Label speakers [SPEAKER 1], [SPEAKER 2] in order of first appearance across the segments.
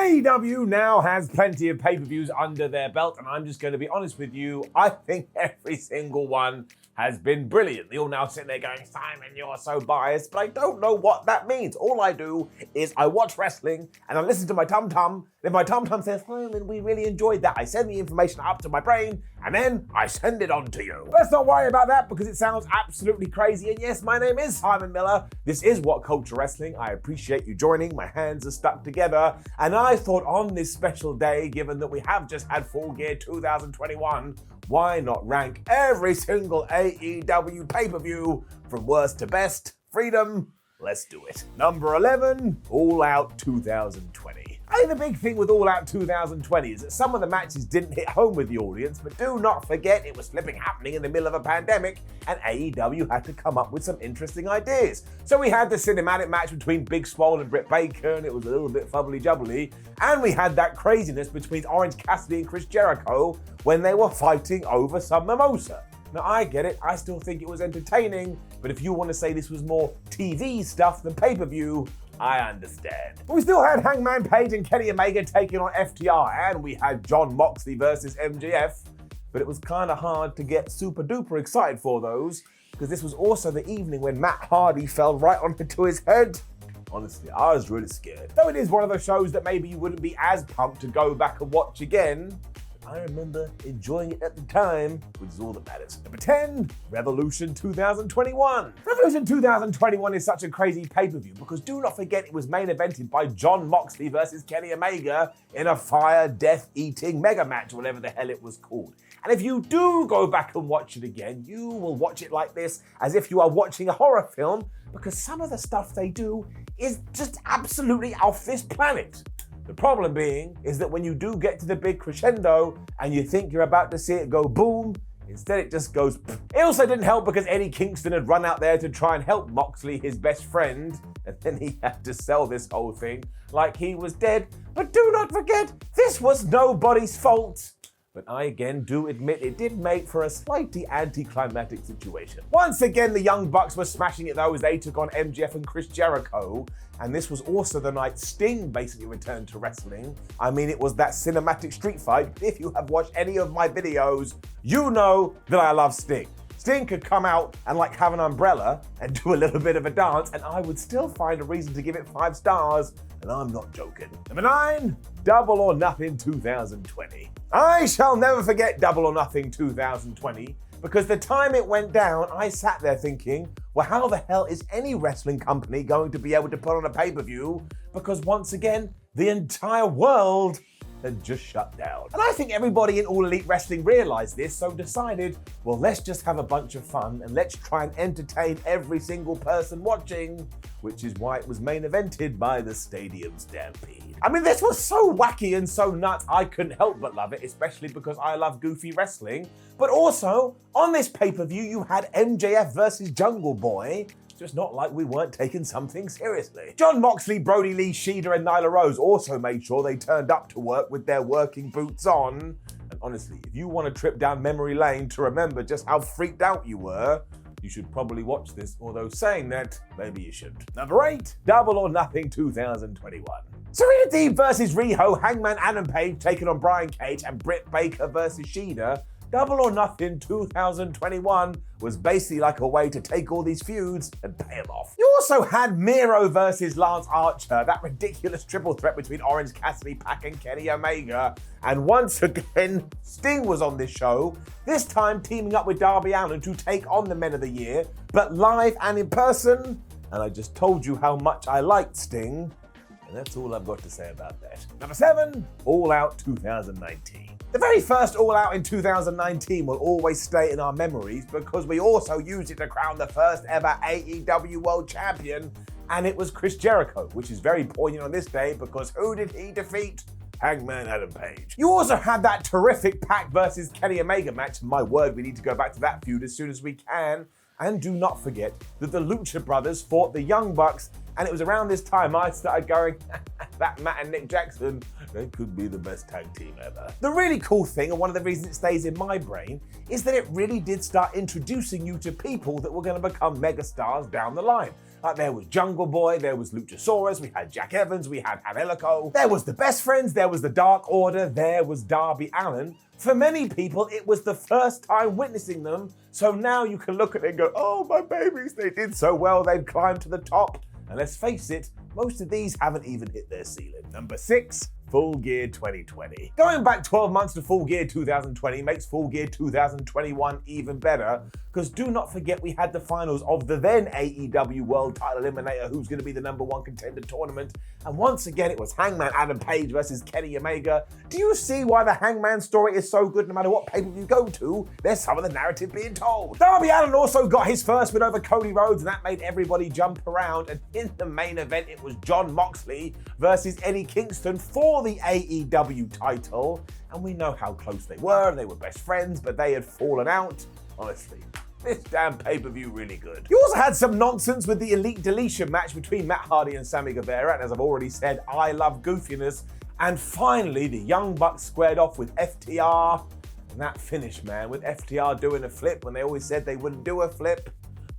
[SPEAKER 1] AEW now has plenty of pay-per-views under their belt, and I'm just going to be honest with you, I think every single one has been brilliant. You're now sitting there going, Simon, you're so biased, but I don't know what that means. All I do is I watch wrestling and I listen to my tum-tum. If my tum-tum says, Simon, we really enjoyed that, I send the information up to my brain and then I send it on to you. Let's not worry about that because it sounds absolutely crazy. And yes, my name is Simon Miller. This is What Culture Wrestling. I appreciate you joining. My hands are stuck together. And I thought on this special day, given that we have just had Full Gear 2021, why not rank every single AEW pay-per-view from worst to best? Freedom, let's do it. Number 11, All Out 2020. I think the big thing with All Out 2020 is that some of the matches didn't hit home with the audience, but do not forget it was flipping happening in the middle of a pandemic, and AEW had to come up with some interesting ideas. So we had the cinematic match between Big Swole and Britt Baker, and it was a little bit fubbly-jubbly, and we had that craziness between Orange Cassidy and Chris Jericho when they were fighting over some mimosa. Now, I get it, I still think it was entertaining, but if you want to say this was more TV stuff than pay-per-view, I understand. But we still had Hangman Page and Kenny Omega taking on FTR, and we had Jon Moxley versus MJF, but it was kind of hard to get super duper excited for those, because this was also the evening when Matt Hardy fell right onto his head. Honestly, I was really scared. Though it is one of those shows that maybe you wouldn't be as pumped to go back and watch again, I remember enjoying it at the time, which is all that matters. Number 10, Revolution 2021. Revolution 2021 is such a crazy pay-per-view because do not forget it was main evented by Jon Moxley versus Kenny Omega in a fire, death-eating mega match, whatever the hell it was called. And if you do go back and watch it again, you will watch it like this, as if you are watching a horror film, because some of the stuff they do is just absolutely off this planet. The problem being is that when you do get to the big crescendo and you think you're about to see it go boom, instead it just goes pfft. It also didn't help because Eddie Kingston had run out there to try and help Moxley, his best friend, and then he had to sell this whole thing like he was dead. But do not forget, this was nobody's fault. But I again do admit it did make for a slightly anticlimactic situation. Once again, the Young Bucks were smashing it though as they took on MJF and Chris Jericho, and this was also the night Sting basically returned to wrestling. I mean, it was that cinematic street fight. If you have watched any of my videos, you know that I love Sting. Sting could come out and like have an umbrella and do a little bit of a dance, and I would still find a reason to give it 5 stars, and I'm not joking. Number 9, Double or Nothing 2020. I shall never forget Double or Nothing 2020 because the time it went down, I sat there thinking, well, how the hell is any wrestling company going to be able to put on a pay-per-view? Because once again, the entire world had just shut down. And I think everybody in All Elite Wrestling realized this, so decided, well, let's just have a bunch of fun and let's try and entertain every single person watching, which is why it was main evented by the Stadium Stampede. I mean, this was so wacky and so nuts, I couldn't help but love it, especially because I love goofy wrestling. But also, on this pay-per-view, you had MJF versus Jungle Boy, just not like we weren't taking something seriously. Jon Moxley, Brody Lee, Shida, and Nyla Rose also made sure they turned up to work with their working boots on. And honestly, if you want a trip down memory lane to remember just how freaked out you were, you should probably watch this, although saying that, maybe you shouldn't. Number 8, Double or Nothing 2021. Serena Deeb versus Riho, Hangman Adam Page taking on Brian Cage, and Britt Baker versus Shida. Double or Nothing 2021 was basically like a way to take all these feuds and pay them off. You also had Miro versus Lance Archer, that ridiculous triple threat between Orange Cassidy, Pac, and Kenny Omega. And once again, Sting was on this show, this time teaming up with Darby Allin to take on the Men of the Year, but live and in person. And I just told you how much I liked Sting, and that's all I've got to say about that. Number 7, All Out 2019. The very first All Out in 2019 will always stay in our memories because we also used it to crown the first ever AEW World Champion, and it was Chris Jericho, which is very poignant on this day because who did he defeat? Hangman Adam Page. You also had that terrific Pac versus Kenny Omega match. My word, we need to go back to that feud as soon as we can. And do not forget that the Lucha Brothers fought the Young Bucks, and it was around this time I started going, that Matt and Nick Jackson, they could be the best tag team ever. The really cool thing, and one of the reasons it stays in my brain, is that it really did start introducing you to people that were going to become megastars down the line. There was Jungle Boy, there was Luchasaurus, we had Jack Evans, we had Angelico, there was the Best Friends, there was the Dark Order, there was Darby Allin. For many people, it was the first time witnessing them, so now you can look at it and go, oh, my babies, they did so well, they've climbed to the top. And let's face it, most of these haven't even hit their ceiling. Number 6, Full Gear 2020. Going back 12 months to Full Gear 2020 makes Full Gear 2021 even better, because do not forget we had the finals of the then AEW World Title Eliminator, who's going to be the #1 contender tournament, and once again it was Hangman Adam Page versus Kenny Omega. Do you see why the Hangman story is so good no matter what pay-per-view you go to? There's some of the narrative being told. Darby Allin also got his first win over Cody Rhodes, and that made everybody jump around, and in the main event it was Jon Moxley versus Eddie Kingston for the AEW title, and we know how close they were best friends, but they had fallen out. Honestly, this damn pay-per-view really good. You also had some nonsense with the Elite Deletion match between Matt Hardy and Sammy Guevara, and as I've already said, I love goofiness, and finally the Young Bucks squared off with FTR, and that finish, man, with FTR doing a flip when they always said they wouldn't do a flip.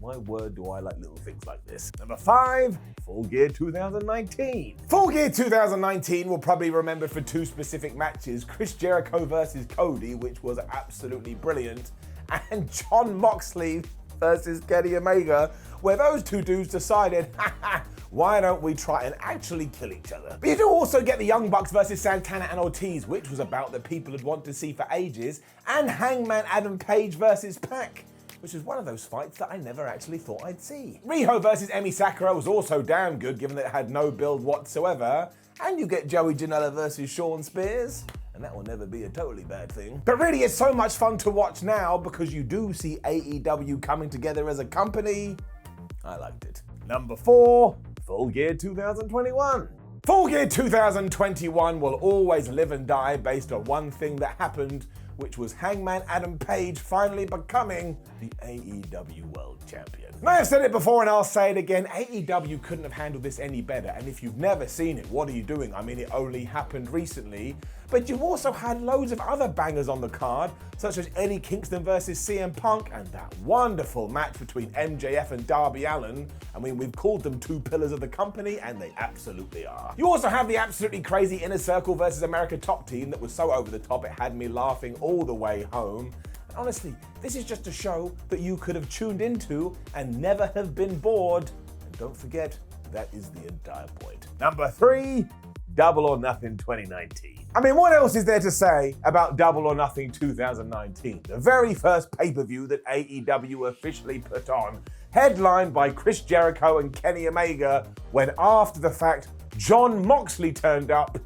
[SPEAKER 1] My word, do I like little things like this. Number 5, Full Gear 2019. Full Gear 2019 will probably be remembered for 2 specific matches, Chris Jericho versus Cody, which was absolutely brilliant, and Jon Moxley versus Kenny Omega, where those 2 dudes decided, why don't we try and actually kill each other? But you do also get the Young Bucks versus Santana and Ortiz, which was about that people had wanted to see for ages, and Hangman Adam Page versus Pac, which is one of those fights that I never actually thought I'd see. Riho versus Emi Sakura was also damn good, given that it had no build whatsoever, and you get Joey Janela versus Shawn Spears, and that will never be a totally bad thing. But really, it's so much fun to watch now because you do see AEW coming together as a company. I liked it. Number 4, Full Gear 2021. Full Gear 2021 will always live and die based on one thing that happened, which was Hangman Adam Page finally becoming the AEW World Champion. And I have said it before and I'll say it again, AEW couldn't have handled this any better, and if you've never seen it, what are you doing? I mean, it only happened recently, but you've also had loads of other bangers on the card, such as Eddie Kingston versus CM Punk, and that wonderful match between MJF and Darby Allin. I mean, we've called them 2 pillars of the company, and they absolutely are. You also have the absolutely crazy Inner Circle versus America Top Team that was so over the top it had me laughing all the way home. And honestly, this is just a show that you could have tuned into and never have been bored. And don't forget, that is the entire point. Number 3, Double or Nothing 2019. I mean, what else is there to say about Double or Nothing 2019? The very first pay-per-view that AEW officially put on, headlined by Chris Jericho and Kenny Omega, when after the fact, Jon Moxley turned up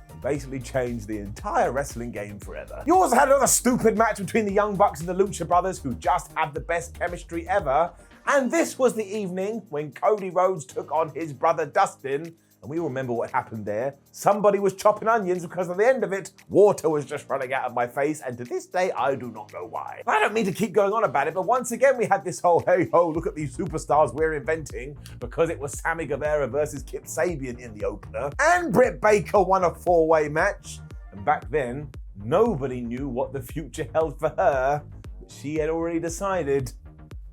[SPEAKER 1] and basically changed the entire wrestling game forever. You also had another stupid match between the Young Bucks and the Lucha Brothers, who just had the best chemistry ever, and this was the evening when Cody Rhodes took on his brother Dustin. And we all remember what happened there. Somebody was chopping onions because at the end of it, water was just running out of my face, and to this day, I do not know why. I don't mean to keep going on about it, but once again, we had this whole, hey ho, look at these superstars we're inventing, because it was Sammy Guevara versus Kip Sabian in the opener, and Britt Baker won a 4-way match. And back then, nobody knew what the future held for her, but she had already decided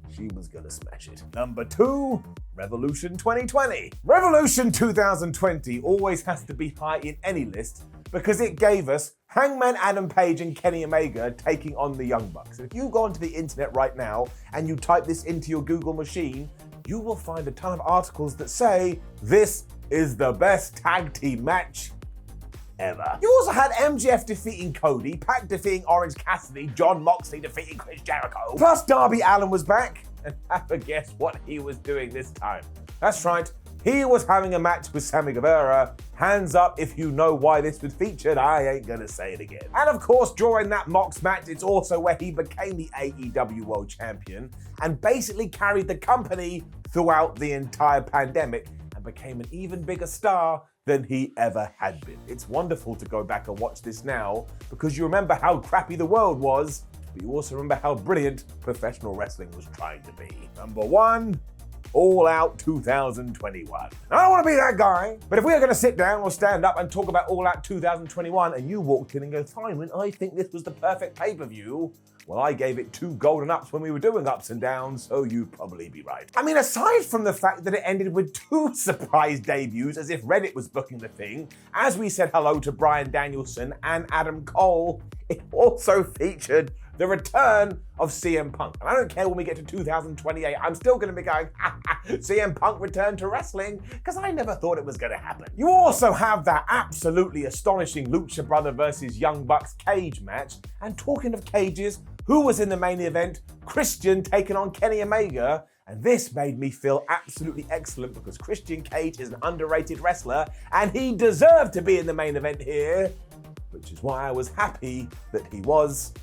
[SPEAKER 1] she was gonna smash it. Number 2, Revolution 2020. Revolution 2020 always has to be high in any list because it gave us Hangman Adam Page and Kenny Omega taking on the Young Bucks. If you go onto the internet right now and you type this into your Google machine, you will find a ton of articles that say this is the best tag team match ever. You also had MJF defeating Cody, Pac defeating Orange Cassidy, Jon Moxley defeating Chris Jericho. Plus Darby Allin was back, and have a guess what he was doing this time. That's right, he was having a match with Sammy Guevara. Hands up if you know why this was featured, I ain't gonna say it again. And of course, during that Mox match, it's also where he became the AEW World Champion and basically carried the company throughout the entire pandemic and became an even bigger star than he ever had been. It's wonderful to go back and watch this now because you remember how crappy the world was, but you also remember how brilliant professional wrestling was trying to be. Number 1, All Out 2021. I don't want to be that guy, but if we are going to sit down or stand up and talk about All Out 2021 and you walked in and go, Simon, I think this was the perfect pay-per-view, well, I gave it 2 golden ups when we were doing ups and downs, so you'd probably be right. I mean, aside from the fact that it ended with 2 surprise debuts as if Reddit was booking the thing, as we said hello to Bryan Danielson and Adam Cole, it also featured the return of CM Punk. And I don't care when we get to 2028, I'm still going to be going, CM Punk returned to wrestling, because I never thought it was going to happen. You also have that absolutely astonishing Lucha Brother versus Young Bucks cage match. And talking of cages, who was in the main event? Christian taking on Kenny Omega. And this made me feel absolutely excellent because Christian Cage is an underrated wrestler and he deserved to be in the main event here, which is why I was happy that he was.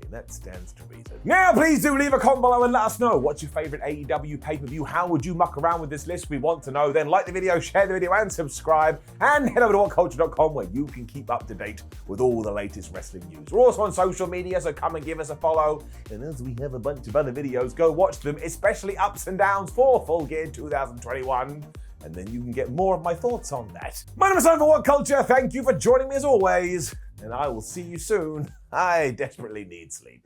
[SPEAKER 1] That stands to reason. Now, please do leave a comment below and let us know what's your favorite AEW pay-per-view. How would you muck around with this list? We want to know. Then like the video, share the video, and subscribe. And head over to whatculture.com where you can keep up to date with all the latest wrestling news. We're also on social media, so come and give us a follow. And as we have a bunch of other videos, go watch them, especially Ups and Downs for Full Gear 2021. And then you can get more of my thoughts on that. My name is Simon for What Culture. Thank you for joining me as always. And I will see you soon. I desperately need sleep.